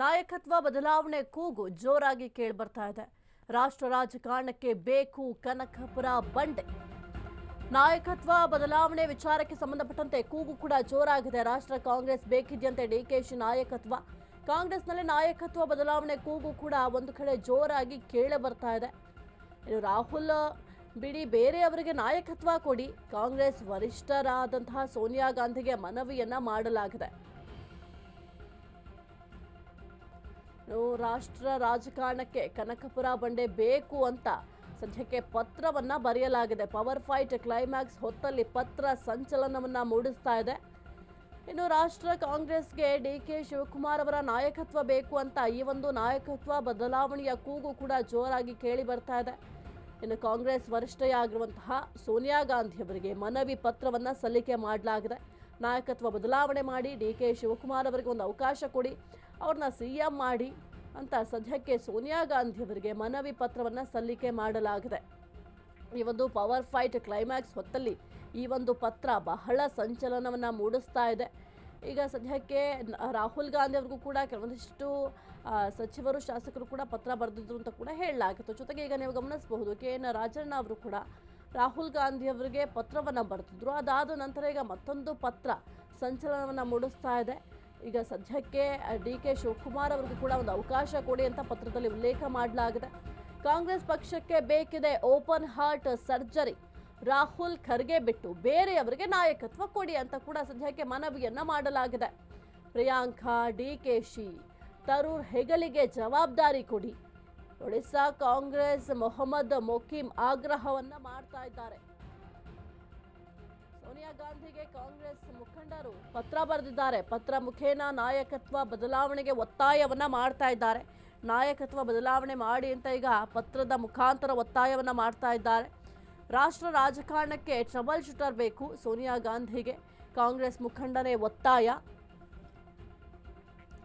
ನಾಯಕತ್ವ ಬದಲಾವಣೆ ಕೂಗು ಜೋರಾಗಿ ಕೇಳಿಬರ್ತಾ ಇದೆ. ರಾಷ್ಟ್ರ ರಾಜಕಾರಣಕ್ಕೆ ಬೇಕು ಕನಕಪುರ ಬಂಡೆ. ನಾಯಕತ್ವ ಬದಲಾವಣೆ ವಿಚಾರಕ್ಕೆ ಸಂಬಂಧಪಟ್ಟಂತೆ ಕೂಗು ಕೂಡ ಜೋರಾಗಿದೆ. ರಾಷ್ಟ್ರ ಕಾಂಗ್ರೆಸ್ ಬೇಕಿದೆಯಂತೆ ಡಿಕೆಶಿ ನಾಯಕತ್ವ. ಕಾಂಗ್ರೆಸ್ನಲ್ಲಿ ನಾಯಕತ್ವ ಬದಲಾವಣೆ ಕೂಗು ಕೂಡ ಒಂದು ಕಡೆ ಜೋರಾಗಿ ಕೇಳಿ ಬರ್ತಾ ಇದೆ. ಇನ್ನು ರಾಹುಲ್ ಬಿಡಿ, ಬೇರೆಯವರಿಗೆ ನಾಯಕತ್ವ ಕೊಡಿ, ಕಾಂಗ್ರೆಸ್ ವರಿಷ್ಠರಾದಂತಹ ಸೋನಿಯಾ ಗಾಂಧಿಗೆ ಮನವಿಯನ್ನ ಮಾಡಲಾಗಿದೆ. ರಾಷ್ಟ್ರ ರಾಜಕಾರಣಕ್ಕೆ ಕನಕಪುರ ಬಂಡೆ ಬೇಕು ಅಂತ ಸದ್ಯಕ್ಕೆ ಪತ್ರವನ್ನ ಬರೆಯಲಾಗಿದೆ. ಪವರ್ ಫೈಟ್ ಕ್ಲೈಮ್ಯಾಕ್ಸ್ ಹೊತ್ತಲ್ಲಿ ಪತ್ರ ಸಂಚಲನವನ್ನ ಮೂಡಿಸ್ತಾ ಇದೆ. ಇನ್ನು ರಾಷ್ಟ್ರ ಕಾಂಗ್ರೆಸ್ಗೆ ಡಿಕೆ ಶಿವಕುಮಾರ್ ಅವರ ನಾಯಕತ್ವ ಬೇಕು ಅಂತ ಈ ಒಂದು ನಾಯಕತ್ವ ಬದಲಾವಣೆಯ ಕೂಗು ಕೂಡ ಜೋರಾಗಿ ಕೇಳಿ ಬರ್ತಾ ಇದೆ. ಇನ್ನು ಕಾಂಗ್ರೆಸ್ ವರಿಷ್ಠೆಯಾಗಿರುವಂತಹ ಸೋನಿಯಾ ಗಾಂಧಿ ಅವರಿಗೆ ಮನವಿ ಪತ್ರವನ್ನ ಸಲ್ಲಿಕೆ ಮಾಡಲಾಗಿದೆ. ನಾಯಕತ್ವ ಬದಲಾವಣೆ ಮಾಡಿ ಡಿಕೆ ಶಿವಕುಮಾರ್ ಅವರಿಗೆ ಒಂದು ಅವಕಾಶ ಕೊಡಿ, ಅವ್ರನ್ನ ಸಿಎಂ ಮಾಡಿ ಅಂತ ಸದ್ಯಕ್ಕೆ ಸೋನಿಯಾ ಗಾಂಧಿ ಅವರಿಗೆ ಮನವಿ ಪತ್ರವನ್ನ ಸಲ್ಲಿಕೆ ಮಾಡಲಾಗಿದೆ. ಈ ಒಂದು ಪವರ್ ಫೈಟ್ ಕ್ಲೈಮ್ಯಾಕ್ಸ್ ಹೊತ್ತಲ್ಲಿ ಈ ಒಂದು ಪತ್ರ ಬಹಳ ಸಂಚಲನವನ್ನ ಮೂಡಿಸ್ತಾ ಇದೆ. ಈಗ ಸದ್ಯಕ್ಕೆ ರಾಹುಲ್ ಗಾಂಧಿ ಅವ್ರಿಗೂ ಕೂಡ ಕೆಲವೊಂದಿಷ್ಟು ಸಚಿವರು ಶಾಸಕರು ಕೂಡ ಪತ್ರ ಬರೆದಿದ್ರು ಅಂತ ಕೂಡ ಹೇಳಲಾಗಿತ್ತು. ಜೊತೆಗೆ ಈಗ ನೀವು ಗಮನಿಸಬಹುದು KN ರಾಜಣ್ಣ ಅವರು ಕೂಡ ರಾಹುಲ್ ಗಾಂಧಿ ಅವರಿಗೆ ಪತ್ರವನ್ನ ಬರೆದಿದ್ರು. ಅದಾದ ನಂತರ ಈಗ ಮತ್ತೊಂದು ಪತ್ರ ಸಂಚಲನವನ್ನ ಮೂಡಿಸ್ತಾ ಇದೆ. ಈಗ ಸದ್ಯಕ್ಕೆ ಡಿಕೆ ಶಿವಕುಮಾರ್ ಅವರಿಗೂ ಕೂಡ ಒಂದು ಅವಕಾಶ ಕೊಡಿ ಅಂತ ಪತ್ರದಲ್ಲಿ ಉಲ್ಲೇಖ ಮಾಡಲಾಗಿದೆ. ಕಾಂಗ್ರೆಸ್ ಪಕ್ಷಕ್ಕೆ ಬೇಕಿದೆ open heart surgery, Rahul Kharge ಬಿಟ್ಟು ಬೇರೆಯವರಿಗೆ ನಾಯಕತ್ವ ಕೊಡಿ ಅಂತ ಕೂಡ ಸದ್ಯಕ್ಕೆ ಮನವಿಯನ್ನ ಮಾಡಲಾಗಿದೆ. ಪ್ರಿಯಾಂಕಾ, ಡಿಕೆಶಿ, ತರೂರ್ ಹೆಗಲಿಗೆ ಜವಾಬ್ದಾರಿ ಕೊಡಿ. ಒಡಿಶಾ ಕಾಂಗ್ರೆಸ್ ಮೊಹಮ್ಮದ್ ಮೊಕೀಮ್ ಆಗ್ರಹವನ್ನ ಮಾಡ್ತಾ ಇದ್ದಾರೆ. ಸೋನಿಯಾ ಗಾಂಧಿಗೆ ಕಾಂಗ್ರೆಸ್ ಮುಖಂಡರು ಪತ್ರ ಬರೆದಿದ್ದಾರೆ. ಪತ್ರ ಮುಖೇನ ನಾಯಕತ್ವ ಬದಲಾವಣೆಗೆ ಒತ್ತಾಯವನ್ನ ಮಾಡ್ತಾ ಇದ್ದಾರೆ. ನಾಯಕತ್ವ ಬದಲಾವಣೆ ಮಾಡಿ ಅಂತ ಈಗ ಪತ್ರದ ಮುಖಾಂತರ ಒತ್ತಾಯವನ್ನ ಮಾಡ್ತಾ ಇದ್ದಾರೆ. ರಾಷ್ಟ್ರ ರಾಜಕಾರಣಕ್ಕೆ ಟ್ರಬಲ್ ಶೂಟರ್ ಬೇಕು, ಸೋನಿಯಾ ಗಾಂಧಿಗೆ ಕಾಂಗ್ರೆಸ್ ಮುಖಂಡನೇ ಒತ್ತಾಯ.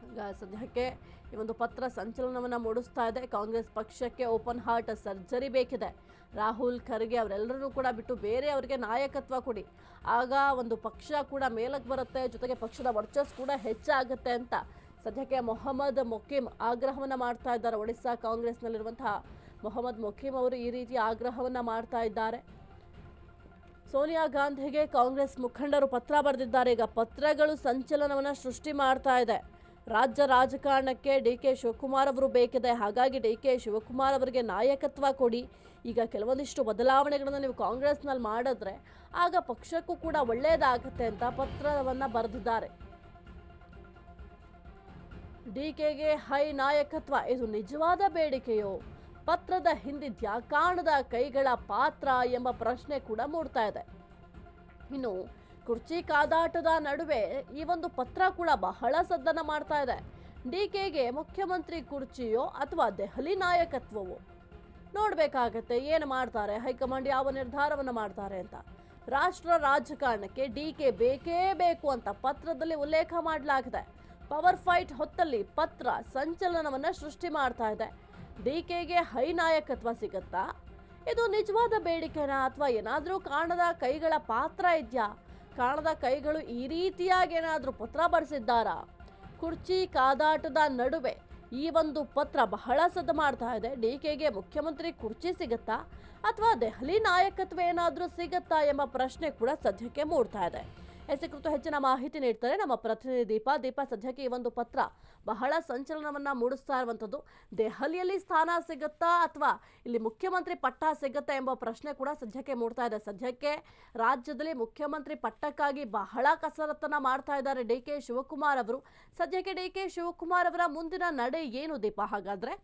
ಈಗ ಸದ್ಯಕ್ಕೆ ಈ ಒಂದು ಪತ್ರ ಸಂಚಲನವನ್ನ ಮೂಡಿಸ್ತಾ ಇದೆ. ಕಾಂಗ್ರೆಸ್ ಪಕ್ಷಕ್ಕೆ ಓಪನ್ ಹಾರ್ಟ್ ಸರ್ಜರಿ ಬೇಕಿದೆ. ರಾಹುಲ್ ಖರ್ಗೆ ಅವರೆಲ್ಲರೂ ಕೂಡ ಬಿಟ್ಟು ಬೇರೆಯವರಿಗೆ ನಾಯಕತ್ವ ಕೊಡಿ, ಆಗ ಒಂದು ಪಕ್ಷ ಕೂಡ ಮೇಲಕ್ಕೆ ಬರುತ್ತೆ, ಜೊತೆಗೆ ಪಕ್ಷದ ವರ್ಚಸ್ಸು ಕೂಡ ಹೆಚ್ಚಾಗುತ್ತೆ ಅಂತ ಸದ್ಯಕ್ಕೆ ಮೊಹಮ್ಮದ್ ಮೊಕೀಮ್ ಆಗ್ರಹವನ್ನ ಮಾಡ್ತಾ ಇದ್ದಾರೆ. ಒಡಿಶಾ ಕಾಂಗ್ರೆಸ್ನಲ್ಲಿರುವಂತಹ ಮೊಹಮ್ಮದ್ ಮೊಕೀಮ್ ಅವರು ಈ ರೀತಿ ಆಗ್ರಹವನ್ನ ಮಾಡ್ತಾ ಇದ್ದಾರೆ. ಸೋನಿಯಾ ಗಾಂಧಿಗೆ ಕಾಂಗ್ರೆಸ್ ಮುಖಂಡರು ಪತ್ರ ಬರೆದಿದ್ದಾರೆ. ಈಗ ಪತ್ರಗಳು ಸಂಚಲನವನ್ನ ಸೃಷ್ಟಿ ಮಾಡ್ತಾ ಇದೆ. ರಾಜ್ಯ ರಾಜಕಾರಣಕ್ಕೆ ಡಿಕೆ ಶಿವಕುಮಾರ್ ಅವರು ಬೇಕಿದೆ, ಹಾಗಾಗಿ ಡಿಕೆ ಶಿವಕುಮಾರ್ ಅವರಿಗೆ ನಾಯಕತ್ವ ಕೊಡಿ. ಈಗ ಕೆಲವೊಂದಿಷ್ಟು ಬದಲಾವಣೆಗಳನ್ನು ನೀವು ಕಾಂಗ್ರೆಸ್ನಲ್ಲಿ ಮಾಡಿದ್ರೆ ಆಗ ಪಕ್ಷಕ್ಕೂ ಕೂಡ ಒಳ್ಳೆಯದಾಗುತ್ತೆ ಅಂತ ಪತ್ರವನ್ನ ಬರೆದಿದ್ದಾರೆ. ಡಿಕೆಗೆ ಹೈ ನಾಯಕತ್ವ, ಇದು ನಿಜವಾದ ಬೇಡಿಕೆಯೋ? ಪತ್ರದ ಹಿಂದಿದ್ಯಾ ಕಾಣದ ಕೈಗಳ ಪಾತ್ರ ಎಂಬ ಪ್ರಶ್ನೆ ಕೂಡ ಮೂಡ್ತಾ ಇದೆ. ಇನ್ನು ಕುರ್ಚಿ ಕಾದಾಟದ ನಡುವೆ ಈ ಒಂದು ಪತ್ರ ಕೂಡ ಬಹಳ ಸದ್ದನ್ನ ಮಾಡ್ತಾ ಇದೆ. ಡಿಕೆಗೆ ಮುಖ್ಯಮಂತ್ರಿ ಕುರ್ಚಿಯೋ ಅಥವಾ ದೆಹಲಿ ನಾಯಕತ್ವವೋ? ನೋಡ್ಬೇಕಾಗತ್ತೆ ಏನು ಮಾಡ್ತಾರೆ, ಹೈಕಮಾಂಡ್ ಯಾವ ನಿರ್ಧಾರವನ್ನ ಮಾಡ್ತಾರೆ ಅಂತ. ರಾಷ್ಟ್ರ ರಾಜಕಾರಣಕ್ಕೆ ಡಿಕೆ ಬೇಕೇ ಬೇಕು ಅಂತ ಪತ್ರದಲ್ಲಿ ಉಲ್ಲೇಖ ಮಾಡಲಾಗಿದೆ. ಪವರ್ ಫೈಟ್ ಹೊತ್ತಲ್ಲಿ ಪತ್ರ ಸಂಚಲನವನ್ನ ಸೃಷ್ಟಿ ಮಾಡ್ತಾ ಇದೆ. ಡಿಕೆಗೆ ಹೈ ನಾಯಕತ್ವ ಸಿಗತ್ತಾ? ಇದು ನಿಜವಾದ ಬೇಡಿಕೆನಾ ಅಥವಾ ಏನಾದರೂ ಕಾಣದ ಕೈಗಳ ಪಾತ್ರ ಇದೆಯಾ? ಕಾಣದ ಕೈಗಳು ಈ ರೀತಿಯಾಗಿ ಏನಾದರೂ ಪತ್ರ ಬರೆಸಿದ್ದಾರಾ? ಕುರ್ಚಿ ಕಾದಾಟದ ನಡುವೆ ಈ ಒಂದು ಪತ್ರ ಬಹಳ ಸದ್ದು ಮಾಡ್ತಾ ಇದೆ. ಡಿಕೆಗೆ ಮುಖ್ಯಮಂತ್ರಿ ಕುರ್ಚಿ ಸಿಗತ್ತಾ ಅಥವಾ ದೆಹಲಿ ನಾಯಕತ್ವ ಏನಾದರೂ ಸಿಗತ್ತಾ ಎಂಬ ಪ್ರಶ್ನೆ ಕೂಡ ಸದ್ಯಕ್ಕೆ ಮೂಡ್ತಾ ಇದೆ. ಎಸ್ ಕುರಿತು ಹೆಚ್ಚಿನ ಮಾಹಿತಿ ನೀಡ್ತಾರೆ ನಮ್ಮ ಪ್ರತಿನಿಧಿ ದೀಪಾ. ಸದ್ಯಕ್ಕೆ ಈ ಒಂದು ಪತ್ರ ಬಹಳ ಸಂಚಲನವನ್ನ ಮೂಡಿಸ್ತಾ ಇರುವಂಥದ್ದು. ದೆಹಲಿಯಲ್ಲಿ ಸ್ಥಾನ ಸಿಗುತ್ತಾ ಅಥವಾ ಇಲ್ಲಿ ಮುಖ್ಯಮಂತ್ರಿ ಪಟ್ಟ ಸಿಗುತ್ತಾ ಎಂಬ ಪ್ರಶ್ನೆ ಕೂಡ ಸದ್ಯಕ್ಕೆ ಮೂಡ್ತಾ ಇದೆ. ಸದ್ಯಕ್ಕೆ ರಾಜ್ಯದಲ್ಲಿ ಮುಖ್ಯಮಂತ್ರಿ ಪಟ್ಟಕ್ಕಾಗಿ ಬಹಳ ಕಸರತ್ತನ್ನ ಮಾಡ್ತಾ ಇದ್ದಾರೆ ಡಿಕೆ ಶಿವಕುಮಾರ್ ಅವರು. ಸದ್ಯಕ್ಕೆ ಡಿಕೆ ಶಿವಕುಮಾರ್ ಅವರ ಮುಂದಿನ ನಡೆ ಏನು ದೀಪಾ ಹಾಗಾದ್ರೆ?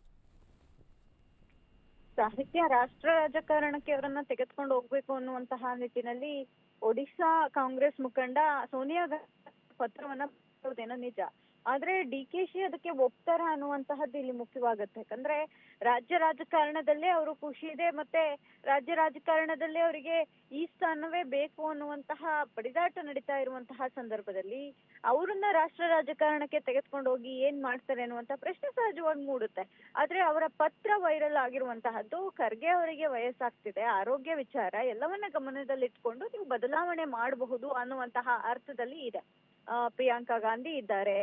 ಸಾಹಿತ್ಯ ರಾಷ್ಟ್ರ ರಾಜಕಾರಣಕ್ಕೆ ಅವರನ್ನ ತೆಗೆದುಕೊಂಡು ಹೋಗ್ಬೇಕು ಅನ್ನುವಂತಹ ನಿಟ್ಟಿನಲ್ಲಿ ಒಡಿಶಾ ಕಾಂಗ್ರೆಸ್ ಮುಖಂಡ ಸೋನಿಯಾ ಗಾಂಧಿ ಪತ್ರವನ್ನ ಬರೆಯೋದೇನೋ ನಿಜ, ಆದ್ರೆ DKಶಿ ಅದಕ್ಕೆ ಒಪ್ತಾರ ಅನ್ನುವಂತಹದ್ದು ಇಲ್ಲಿ ಮುಖ್ಯವಾಗುತ್ತೆ. ಯಾಕಂದ್ರೆ ರಾಜ್ಯ ರಾಜಕಾರಣದಲ್ಲೇ ಅವರು ಖುಷಿ ಇದೆ, ಮತ್ತೆ ರಾಜ್ಯ ರಾಜಕಾರಣದಲ್ಲೇ ಅವರಿಗೆ ಈ ಸ್ಥಾನವೇ ಬೇಕು ಅನ್ನುವಂತಹ ಬಡಿದಾಟ ನಡೀತಾ ಇರುವಂತಹ ಸಂದರ್ಭದಲ್ಲಿ ಅವರನ್ನ ರಾಷ್ಟ್ರ ರಾಜಕಾರಣಕ್ಕೆ ತೆಗೆದುಕೊಂಡು ಹೋಗಿ ಏನ್ ಮಾಡ್ತಾರೆ ಅನ್ನುವಂತ ಪ್ರಶ್ನೆ ಸಹಜವಾಗಿ ಮೂಡುತ್ತೆ. ಆದ್ರೆ ಅವರ ಪತ್ರ ವೈರಲ್ ಆಗಿರುವಂತಹದ್ದು ಖರ್ಗೆ ಅವರಿಗೆ ವಯಸ್ಸಾಗ್ತಿದೆ, ಆರೋಗ್ಯ ವಿಚಾರ ಎಲ್ಲವನ್ನ ಗಮನದಲ್ಲಿಟ್ಕೊಂಡು ನೀವು ಬದಲಾವಣೆ ಮಾಡಬಹುದು ಅನ್ನುವಂತಹ ಅರ್ಥದಲ್ಲಿ ಇದೆ. ಪ್ರಿಯಾಂಕಾ ಗಾಂಧಿ ಇದ್ದಾರೆ,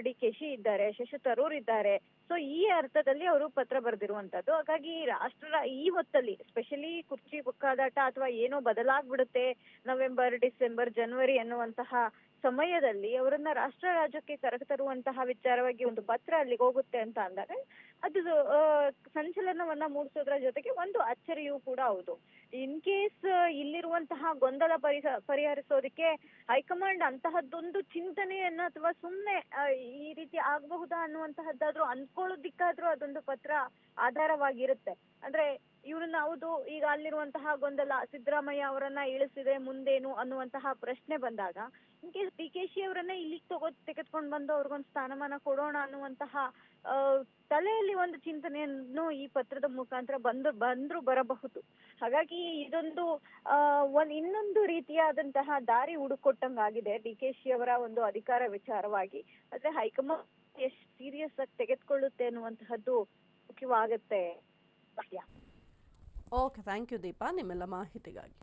DKಶಿ ಇದ್ದಾರೆ, ಶಶಿ ತರೂರ್ ಇದ್ದಾರೆ. ಸೊ ಈ ಅರ್ಥದಲ್ಲಿ ಅವರು ಪತ್ರ ಬರೆದಿರುವಂತದ್ದು. ಹಾಗಾಗಿ ಈ ಹೊತ್ತಲ್ಲಿ ಸ್ಪೆಷಲಿ ಕುರ್ಚಿ ಬುಕ್ಕಾದಾಟ ಅಥವಾ ಏನೋ ಬದಲಾಗ್ಬಿಡುತ್ತೆ ನವೆಂಬರ್, ಡಿಸೆಂಬರ್, ಜನವರಿ ಅನ್ನುವಂತಹ ಸಮಯದಲ್ಲಿ ಅವರನ್ನ ರಾಷ್ಟ್ರ ರಾಜ್ಯಕ್ಕೆ ಕರೆತರುವಂತಹ ವಿಚಾರವಾಗಿ ಒಂದು ಪತ್ರ ಅಲ್ಲಿಗೆ ಹೋಗುತ್ತೆ ಅಂತ ಅಂದಾಗ ಅದು ಸಂಚಲನವನ್ನ ಮೂಡಿಸೋದ್ರ ಜೊತೆಗೆ ಒಂದು ಅಚ್ಚರಿಯೂ ಕೂಡ ಹೌದು. ಇನ್ ಕೇಸ್ ಇಲ್ಲಿರುವಂತಹ ಗೊಂದಲ ಪರಿಹರಿಸೋದಕ್ಕೆ ಹೈಕಮಾಂಡ್ ಅಂತಹದ್ದೊಂದು ಚಿಂತನೆಯನ್ನ ಅಥವಾ ಸುಮ್ನೆ ಈ ರೀತಿ ಆಗಬಹುದಾ ಅನ್ನುವಂತಹದ್ದಾದ್ರೂ ಅನ್ಕೊಳ್ಳೋದಿಕ್ಕಾದ್ರೂ ಅದೊಂದು ಪತ್ರ ಆಧಾರವಾಗಿರುತ್ತೆ. ಅಂದ್ರೆ ಇವ್ರನ್ನ ಹೌದು ಈಗ ಅಲ್ಲಿರುವಂತಹ ಗೊಂದಲ ಸಿದ್ದರಾಮಯ್ಯ ಅವರನ್ನ ಇಳಿಸಿದೆ ಮುಂದೇನು ಅನ್ನುವಂತಹ ಪ್ರಶ್ನೆ ಬಂದಾಗ ಇನ್ ಕೇಸ್ DKಶಿ ಅವರನ್ನ ಇಲ್ಲಿಗೆ ತೆಗೆದುಕೊಂಡು ಬಂದು ಅವ್ರಿಗೊಂದು ಸ್ಥಾನಮಾನ ಕೊಡೋಣ ಅನ್ನುವಂತಹ ತಲೆಯಲ್ಲಿ ಒಂದು ಚಿಂತನೆಯನ್ನು ಈ ಪತ್ರದ ಮುಖಾಂತರ ಬಂದ್ರು ಬರಬಹುದು. ಹಾಗಾಗಿ ಇದೊಂದು ಇನ್ನೊಂದು ರೀತಿಯಾದಂತಹ ದಾರಿ ಹುಡುಕೊಟ್ಟಂಗಾಗಿದೆ DKಶಿ ಅವರ ಒಂದು ಅಧಿಕಾರ ವಿಚಾರವಾಗಿ. ಆದ್ರೆ ಹೈಕಮಾಂಡ್ ಎಷ್ಟು ಸೀರಿಯಸ್ ಆಗಿ ತೆಗೆದುಕೊಳ್ಳುತ್ತೆ ಅನ್ನುವಂತಹದ್ದು ಮುಖ್ಯವಾಗುತ್ತೆ. ಓಕೆ, ಥ್ಯಾಂಕ್ ಯು ದೀಪಾ ನಿಮ್ಮೆಲ್ಲ ಮಾಹಿತಿಗಾಗಿ.